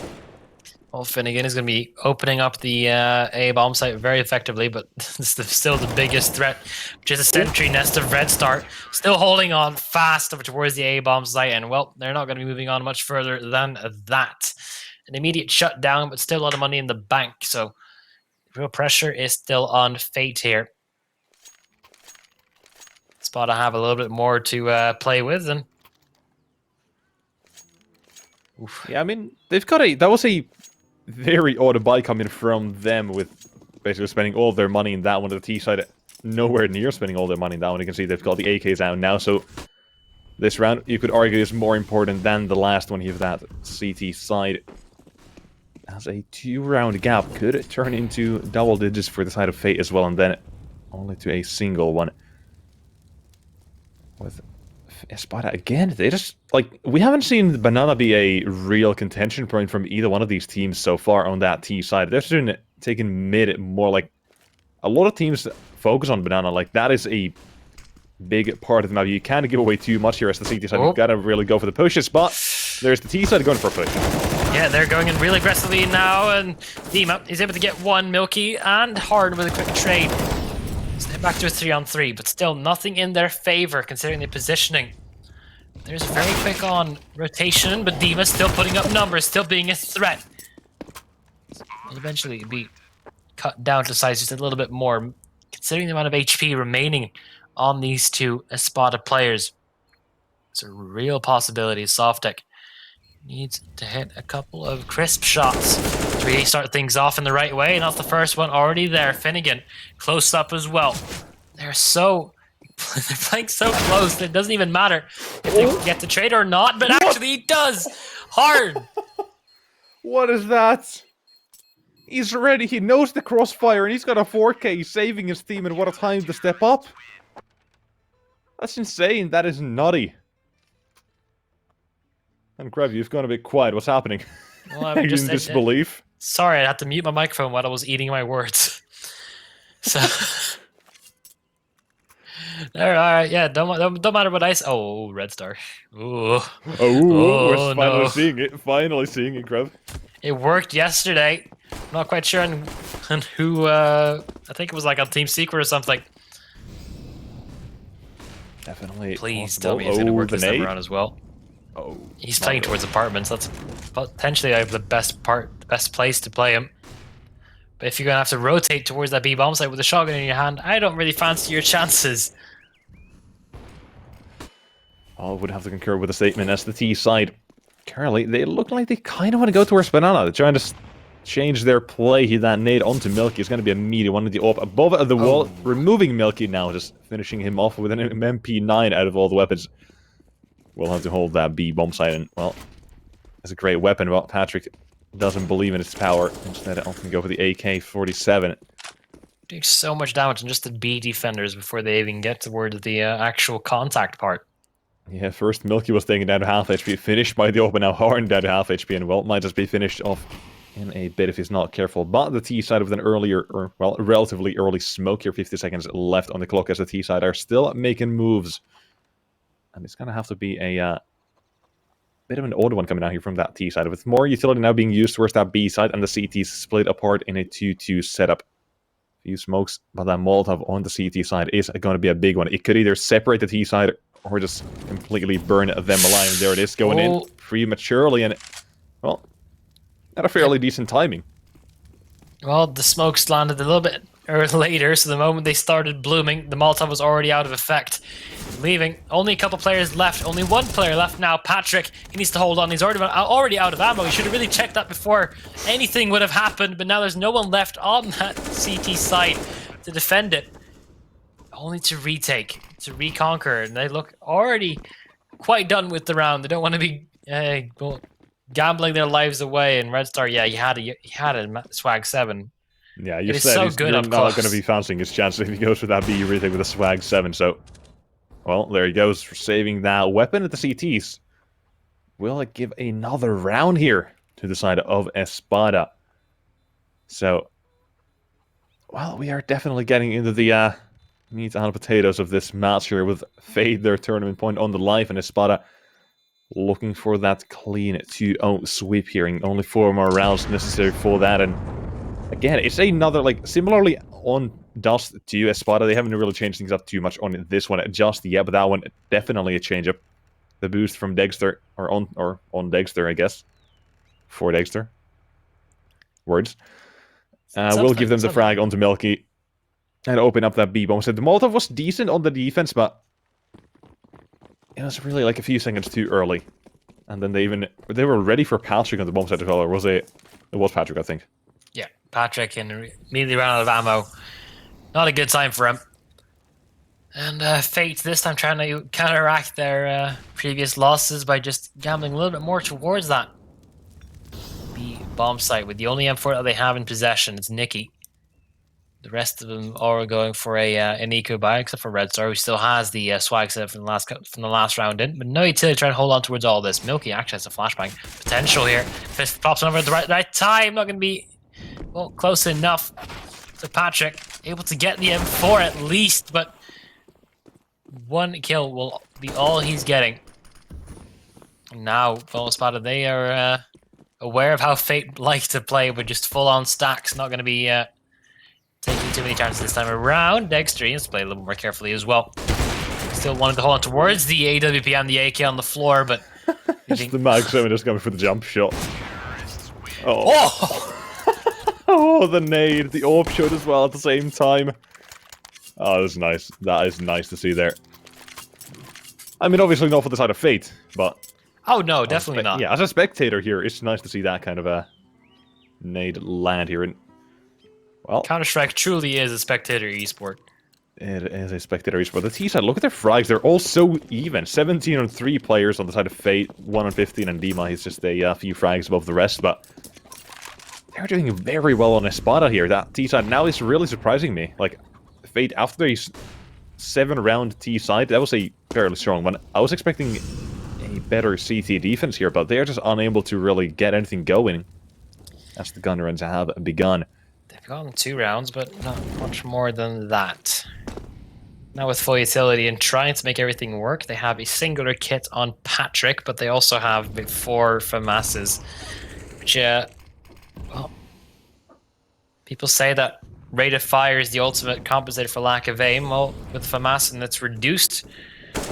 Speaker 1: Well, Finnegan is going to be opening up the A bomb site very effectively, but it's still the biggest threat, which is a sentry nest of Red Star. Still holding on fast towards the A bomb site, and well, they're not going to be moving on much further than that. An immediate shutdown, but still a lot of money in the bank, so real pressure is still on Fate here. ESPADA have a little bit more to play with, and oof.
Speaker 2: Yeah, I mean, they've got that was a very odd buy coming from them, with basically spending all their money in that one. The T side nowhere near spending all their money in that one. You can see they've got the AKs out now, so this round you could argue is more important than the last one here for that CT side. As a 2-round gap could turn into double digits for the side of Fate as well, and then only to a single one. With ESPADA again, they just, like, we haven't seen Banana be a real contention point from either one of these teams so far on that T side. They're just taking mid more. Like, a lot of teams focus on Banana, like that is a big part of the map. You can't give away too much here as the CT side. You've got to really go for the pushes, but there's the T side going for a push.
Speaker 1: Yeah, they're going in really aggressively now, and Dima is able to get one Milky and Hard with a quick trade. So they're back to a 3-on-3, but still nothing in their favor considering the positioning. There's a very quick on rotation, but Dima still putting up numbers, still being a threat. And eventually be cut down to size just a little bit more, considering the amount of HP remaining on these two ESPADA players. It's a real possibility. Softek needs to hit a couple of crisp shots to really start things off in the right way, and that's the first one already there. Finnegan close up as well. They're playing so close that it doesn't even matter if they get the trade or not, but actually he does. Hard.
Speaker 2: What is that? He's ready. He knows the crossfire, and he's got a 4K. He's saving his team, and what a time to step up. That's insane. That is nutty. And Grab, you've gone a bit quiet. What's happening?
Speaker 1: Well, I'm just
Speaker 2: in disbelief.
Speaker 1: Sorry, I had to mute my microphone while I was eating my words. So, all right, yeah. Don't matter what I say. Oh, Red Star. Ooh.
Speaker 2: We're finally seeing it. Finally seeing it, Grab.
Speaker 1: It worked yesterday. I'm not quite sure on who. I think it was like on Team Secret or something.
Speaker 2: Definitely.
Speaker 1: Please tell me it's going to work this time around as well.
Speaker 2: Oh,
Speaker 1: he's playing towards apartments. That's potentially the best place to play him. But if you're going to have to rotate towards that B bomb site with a shotgun in your hand, I don't really fancy your chances.
Speaker 2: I would have to concur with the statement as the T side. Currently, they look like they kind of want to go towards Banana. They're trying to change their play. That nade onto Milky is going to be a meaty one of the up above the wall, removing Milky now, just finishing him off with an MP9 out of all the weapons. We'll have to hold that B bomb site, and well, it's a great weapon, but Patrick doesn't believe in its power. Instead, I'm going to go for the AK-47.
Speaker 1: Doing so much damage on just the B defenders before they even get towards the actual contact part.
Speaker 2: Yeah, first Milky was taken down to half HP, finished by the open, now Horn down to half HP, and well, might just be finished off in a bit if he's not careful. But the T side with an relatively early smoke here, 50 seconds left on the clock as the T side are still making moves. And it's going to have to be a bit of an odd one coming out here from that T side, with more utility now being used towards that B side, and the CTs split apart in a 2-2 setup. A few smokes, but that Molotov on the CT side is going to be a big one. It could either separate the T side or just completely burn them alive. And there it is, going in prematurely, and well, at a fairly decent timing.
Speaker 1: Well, the smokes landed a little bit later, so the moment they started blooming, the Molotov was already out of effect. Leaving. Only a couple players left. Only one player left now. Patrick, he needs to hold on. He's already out of ammo. He should have really checked that before anything would have happened, but now there's no one left on that CT side to defend it. Only to retake, to reconquer, and they look already quite done with the round. They don't want to be gambling their lives away. And Red Star, yeah, he had a swag 7.
Speaker 2: Yeah, you
Speaker 1: It is
Speaker 2: said
Speaker 1: so good
Speaker 2: you're
Speaker 1: up
Speaker 2: not going to
Speaker 1: close.
Speaker 2: be fancying his chances if he goes for that B retake with a swag 7, so... Well, there he goes, for saving that weapon at the CTs. Will it give another round here to the side of ESPADA? So... Well, we are definitely getting into the meat and potatoes of this match here with Fade, their tournament point on the life, and ESPADA looking for that clean 2-0 sweep here, and only 4 more rounds necessary for that. And again, it's another, like, similarly on Dust to ESPADA, they haven't really changed things up too much on this one just yet, but that one definitely a change up. The boost from Dexter, or on Dexter, I guess, for Dexter. Words. We'll give them the frag onto Milky and open up that B-bomb. So the Molotov was decent on the defense, but it was really like a few seconds too early. And then they were ready for Patrick on the bomb site as well, or was it? It was Patrick, I think.
Speaker 1: Yeah, Patrick, and immediately ran out of ammo. Not a good sign for him. And Fate this time trying to counteract their previous losses by just gambling a little bit more towards that B bomb site with the only M4 that they have in possession. It's Nikki. The rest of them are going for an eco buy, except for Red Star, who still has the swag set from the last round in. But no utility trying to hold on towards all this. Milky actually has a flashbang potential here. Fist pops over at the right time. Not going to be close enough. So Patrick able to get the M4 at least, but 1 kill will be all he's getting. Now, ESPADA, they are aware of how Fate likes to play with just full-on stacks. Not going to be taking too many chances this time around. Dexter needs to play a little more carefully as well. Still wanted to hold on towards the AWP and the AK on the floor, but...
Speaker 2: Just the Mag 7 just coming for the jump shot. Oh! Oh, the nade. The AWP shot as well at the same time. Oh, that's nice. That is nice to see there. I mean, obviously not for the side of Fate, but...
Speaker 1: Oh, no, definitely not.
Speaker 2: Yeah, as a spectator here, it's nice to see that kind of a nade land here. And, well,
Speaker 1: Counter-Strike truly is a spectator esport.
Speaker 2: It is a spectator esport. The T side, look at their frags. They're all so even. 17 on 3 players on the side of Fate, 1 on 15, and Dima is just a few frags above the rest, but... They're doing very well on ESPADA here. That T side now is really surprising me. Like, Fate, after a 7-round T side, that was a fairly strong one. I was expecting a better CT defense here, but they're just unable to really get anything going as the gun runs have begun.
Speaker 1: They've gotten 2 rounds, but not much more than that. Now with full utility and trying to make everything work, they have a singular kit on Patrick, but they also have 4 FAMASs, which, well, people say that rate of fire is the ultimate compensator for lack of aim. Well, with FAMAS and its reduced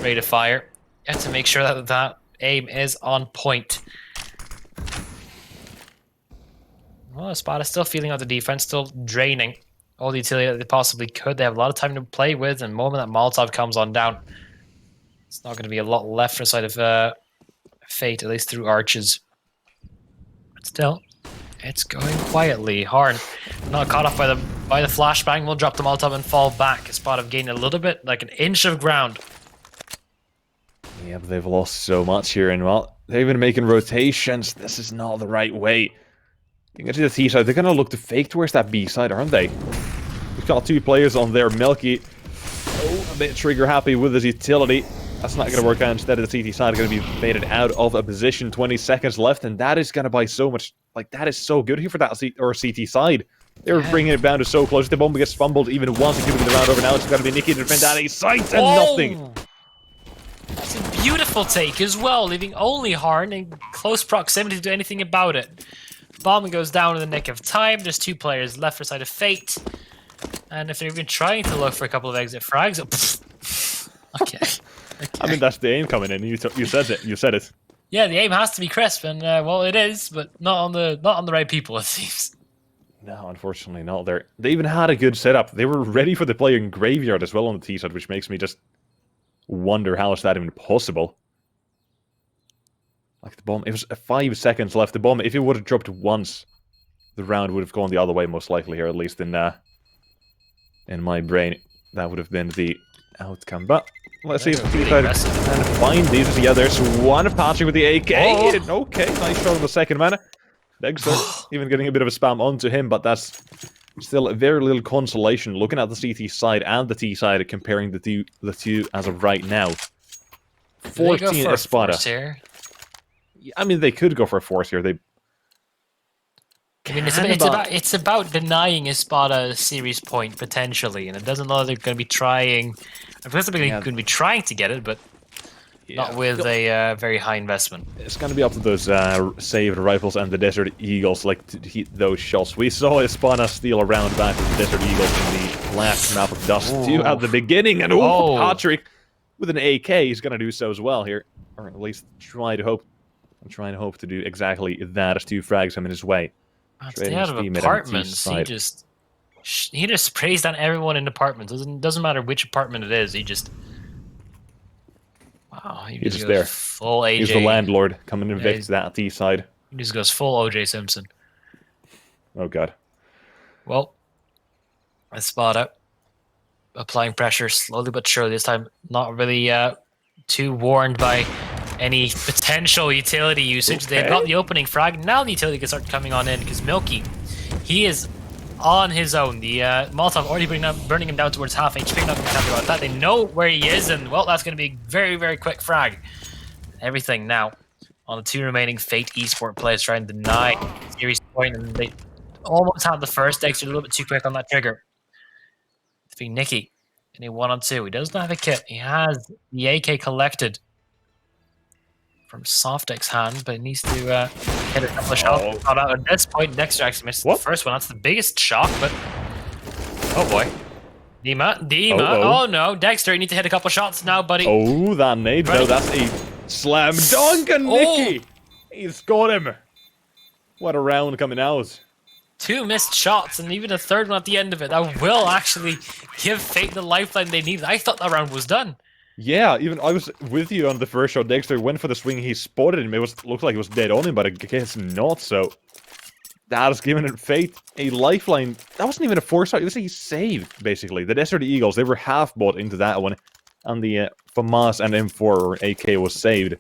Speaker 1: rate of fire, you have to make sure that that aim is on point. Well, ESPADA is still feeling out the defense, still draining all the utility that they possibly could. They have a lot of time to play with, and the moment that Molotov comes on down, it's not going to be a lot left for the side of Fate, at least through arches. But still, it's going quietly. Harn, not caught off by the flashbang, will drop the Molotov and fall back. ESPADA have gained a little bit, like an inch of ground.
Speaker 2: Yeah, but they've lost so much here, and well, they've been making rotations. This is not the right way. You can see the T side, they're gonna look to fake towards that B side, aren't they? We've got 2 players on there. Milky, a bit trigger happy with his utility. That's not gonna work out. Instead of the CT side gonna be baited out of a position. 20 seconds left, and that is gonna buy so much. Like, that is so good here for that CT side. They're bringing it down to so close. The bomb gets fumbled even once. It could be the round over now. It's gonna be Nikki to defend that A site and nothing.
Speaker 1: That's a beautiful take as well, leaving only Harn in close proximity to do anything about it. Bomb goes down in the nick of time. There's 2 players left for side of Fate. And if they're even trying to look for a couple of exit frags... Okay.
Speaker 2: I mean, that's the aim coming in. You said it. You said it.
Speaker 1: Yeah, the aim has to be crisp, and well, it is, but not on the right people, it seems.
Speaker 2: No, unfortunately not. They even had a good setup. They were ready for the play in Graveyard as well on the T side, which makes me just wonder how is that even possible. Like, the bomb, it was 5 seconds left. The bomb, if it would have dropped once, the round would have gone the other way, most likely here, at least in my brain. That would have been the outcome. But Let's see if
Speaker 1: Really
Speaker 2: T-Side
Speaker 1: aggressive.
Speaker 2: can find these. Yeah, there's one patching with the AK.
Speaker 1: Oh.
Speaker 2: Okay, nice shot on the second man. Dexter even getting a bit of a spam onto him, but that's still very little consolation. Looking at the CT side and the T side, comparing the two as of right now.
Speaker 1: Do they go
Speaker 2: 14
Speaker 1: for a force
Speaker 2: ESPADA.
Speaker 1: here?
Speaker 2: I mean, they could go for a force here. They
Speaker 1: I mean,
Speaker 2: can,
Speaker 1: it's about denying ESPADA a series point potentially, and it doesn't know they're going to be trying. I guess they're going to be trying to get it, but not with a very high investment.
Speaker 2: It's going to be up to those saved rifles and the Desert Eagles, like, to hit those shots. We saw ESPADA steal a round back with the Desert Eagles in the last map of Dust 2 at the beginning, and Patrick with an AK is going to do so as well here, or at least try to hope. I'm trying to hope to do exactly that as 2 frags him in his way.
Speaker 1: Stay out of apartments. He just sprays down everyone in apartments. Doesn't matter which apartment it is. He just
Speaker 2: he's just there.
Speaker 1: Full AJ.
Speaker 2: He's the landlord. Come and evict that T side.
Speaker 1: He just goes full OJ Simpson.
Speaker 2: Oh god.
Speaker 1: Well, ESPADA applying pressure slowly but surely. This time, not really too warned by any potential utility usage.
Speaker 2: Okay.
Speaker 1: They've got the opening frag. Now the utility can start coming on in because Milky, he is on his own. The Molotov already burning him down towards half HP. Not going to be happy about that. They know where he is, and well, that's going to be a very, very quick frag. Everything now on the 2 remaining Fate Esports players trying to deny series point, and they almost had the first. Dexter a little bit too quick on that trigger. It's being Nicky in a 1-on-2. He does not have a kit. He has the AK collected from Softex's hand, but he needs to hit a couple of shots. Not out at this point. Dexter actually missed the first one. That's the biggest shock, but oh boy. Dima. Oh no, Dexter, you need to hit a couple of shots now, buddy.
Speaker 2: Oh, that nade though. That's a slam dunk, and Nicky. He's got him. What a round coming out.
Speaker 1: 2 missed shots, and even a third one at the end of it. That will actually give Fate the lifeline they need. I thought that round was done.
Speaker 2: Yeah, even I was with you on the first shot. Dexter went for the swing. He spotted him. It looked like it was dead on him, but I guess not. So that has given it Fate a lifeline. That wasn't even a force shot. It was a save, basically. The Desert Eagles, they were half bought into that one, and the FAMAS and M4 or AK was saved.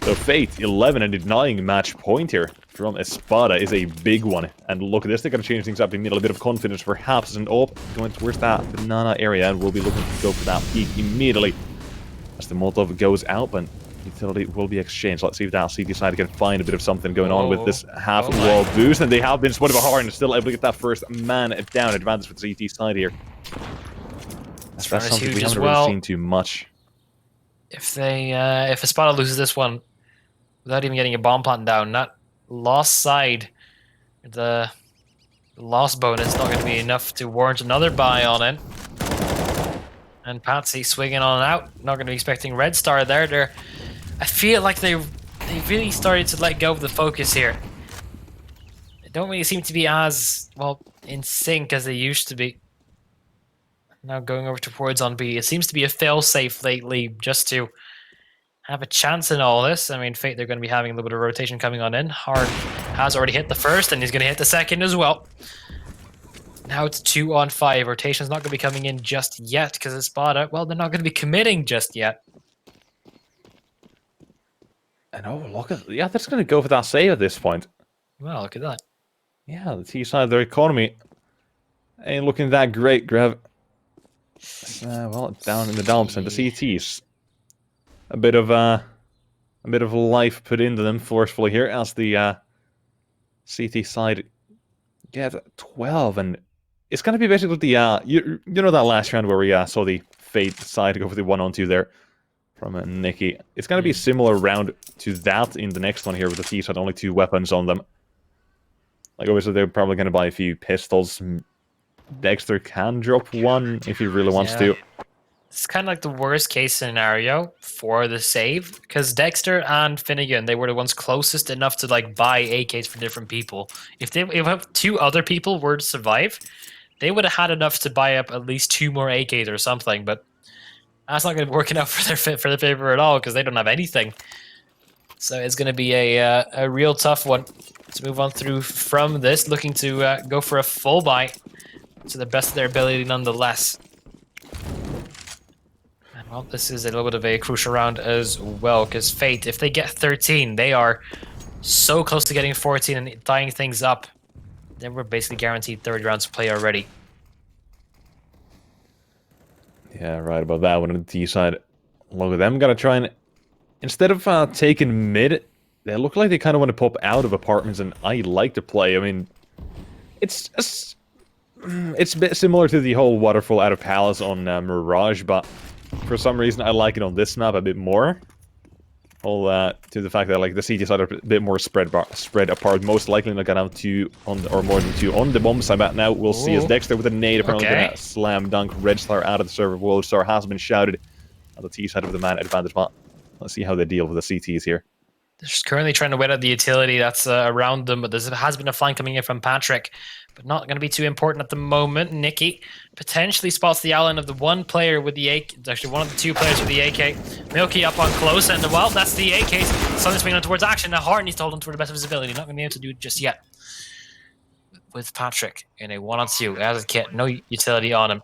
Speaker 2: So Fate 11 and denying match point here from ESPADA is a big one. And look at this, they're going to change things up. They need a bit of confidence, perhaps, and going towards that banana area, and we'll be looking to go for that peak immediately as the Molotov goes out, but utility will be exchanged. Let's see if that CT side can find a bit of something going on with this half-wall boost, and they have been spotted by hard and still able to get that first man down. Advantage for the CT side here. That's something we haven't really seen too much.
Speaker 1: If ESPADA loses this one without even getting a bomb plant down, that lost side, the loss bonus is not going to be enough to warrant another buy on it. And Patsy swinging on and out. Not going to be expecting Red Star there. I feel like they really started to let go of the focus here. They don't really seem to be as, well, in sync as they used to be. Now going over towards on B. It seems to be a fail-safe lately just to have a chance in all this. I mean, Fate, they're going to be having a little bit of rotation coming on in. Hard has already hit the first, and he's going to hit the second as well. Now it's 2-on-5. Rotation's not going to be coming in just yet because ESPADA, well, they're not going to be committing just yet.
Speaker 2: And oh, look at, yeah, that's going to go for that save at this point.
Speaker 1: Well, look at that.
Speaker 2: Yeah, the T side of their economy ain't looking that great, Grev. Well, down in the dumps, and the CTs. A bit of life put into them forcefully here as the CT side get 12, and it's going to be basically the you know that last round where we saw the Fate side go for the 1-on-2 there from Nicky. It's going to be a similar round to that in the next one here with the T side only 2 weapons on them. Like obviously they're probably going to buy a few pistols. Dexter can drop one if he really wants to.
Speaker 1: It's kind of like the worst case scenario for the save, because Dexter and Finnegan, they were the ones closest enough to like buy AKs for different people. If 2 other people were to survive, they would have had enough to buy up at least 2 more AKs or something. But that's not going to be working out for their favor at all because they don't have anything. So it's going to be a real tough one to move on through from this, looking to go for a full buy to the best of their ability nonetheless. And Well, this is a little bit of a crucial round as well, because Fate, if they get 13, they are so close to getting 14 and tying things up. Then we're basically guaranteed 30 rounds of play already.
Speaker 2: Yeah, right about that one on the T side. Look at them, gonna try and... Instead of taking mid, they look like they kind of want to pop out of apartments, and I like to play. I mean, it's a bit similar to the whole waterfall out of Palace on Mirage, but for some reason I like it on this map a bit more. All to the fact that like the CT side are a bit more spread apart. Most likely not gonna have two on or more than two on the bomb side. But now we'll see as Dexter with a nade apparently gonna slam dunk Red Star out of the server. World Star has been shouted on the T side of the man advantage. But let's see how they deal with the CTs here.
Speaker 1: They're just currently trying to wait out the utility that's around them, but there has been a flank coming in from Patrick, but not going to be too important at the moment. Nicky potentially spots the island of the one player with the AK. It's actually one of the two players with the AK. Milky up on close, and well, that's the AK. Something's swinging on towards action. Now Hart needs to hold on toward the best of his ability. Not going to be able to do it just yet. With Patrick in a 1-on-2 as a kit, no utility on him.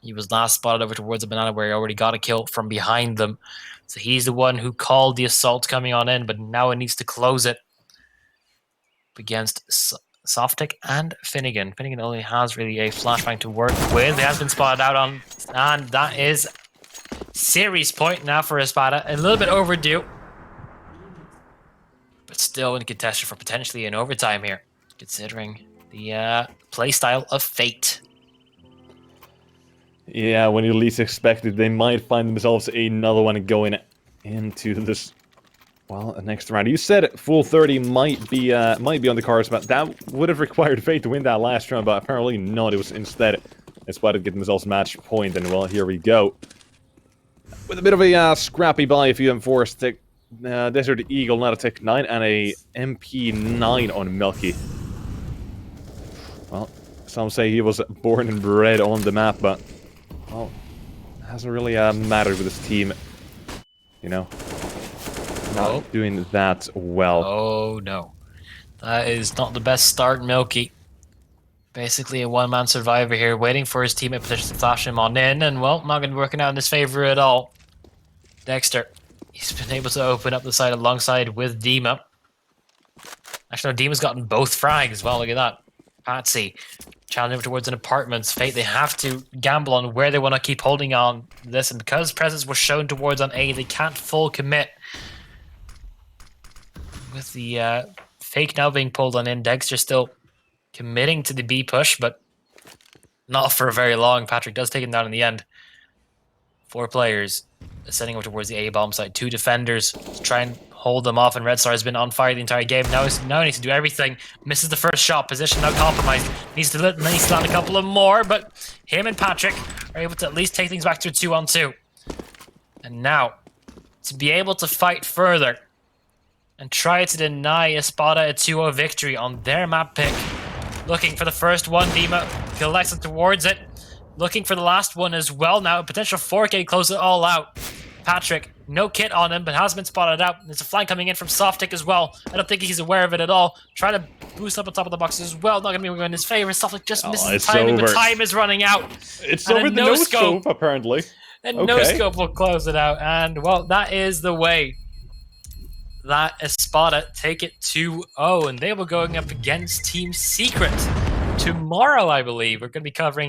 Speaker 1: He was last spotted over towards the banana where he already got a kill from behind them. So he's the one who called the assault coming on in, but now it needs to close it against Softic and Finnegan. Finnegan only has really a flashbang to work with. He has been spotted out on, and that is series point now for ESPADA. A little bit overdue, but still in contention for potentially an overtime here, considering the playstyle of Fate.
Speaker 2: Yeah, when you least expect it, they might find themselves another one going into this, well, next round. You said full 30 might be on the cards, but that would have required Fate to win that last round, but apparently not. It was instead ESPADA to get themselves match point, and well, here we go. With a bit of a scrappy buy, if you enforce Desert Eagle, not a Tech 9, and a MP9 on Milky. Well, some say he was born and bred on the map, but well, it hasn't really mattered with his team, you know, not doing that well.
Speaker 1: Oh no, that is not the best start, Milky. Basically a one-man survivor here, waiting for his teammate potentially to flash him on in, and well, not going to be working out in his favor at all. Dexter, he's been able to open up the side alongside with Dima. Actually, no, Dima's gotten both frags as well, look at that. Patsy challenging over towards an apartment's Fate. They have to gamble on where they want to keep holding on this, and because presence was shown towards on A, they can't full commit. With the fake now being pulled on in, Dexter still committing to the B push, but not for very long. Patrick does take him down in the end. 4 players sending over towards the A bomb site. 2 defenders to try and hold them off, and Red Star has been on fire the entire game. Now he needs to do everything. Misses the first shot. Position now compromised. Needs to land a couple of more, but him and Patrick are able to at least take things back to a 2-on-2. And now, to be able to fight further and try to deny ESPADA a 2-0 victory on their map pick. Looking for the first one. Dima collects it towards it. Looking for the last one as well now. Potential 4K close it all out. Patrick, no kit on him, but has been spotted out. There's a flank coming in from Softic as well. I don't think he's aware of it at all. Trying to boost up on top of the box as well. Not going to be going in his favor. Softic just misses the timing, but time is running out.
Speaker 2: It's over the no-scope, apparently.
Speaker 1: And no-scope will close it out. And, well, that is the way that ESPADA take it 2-0. And they will be going up against Team Secret tomorrow, I believe. We're going to be covering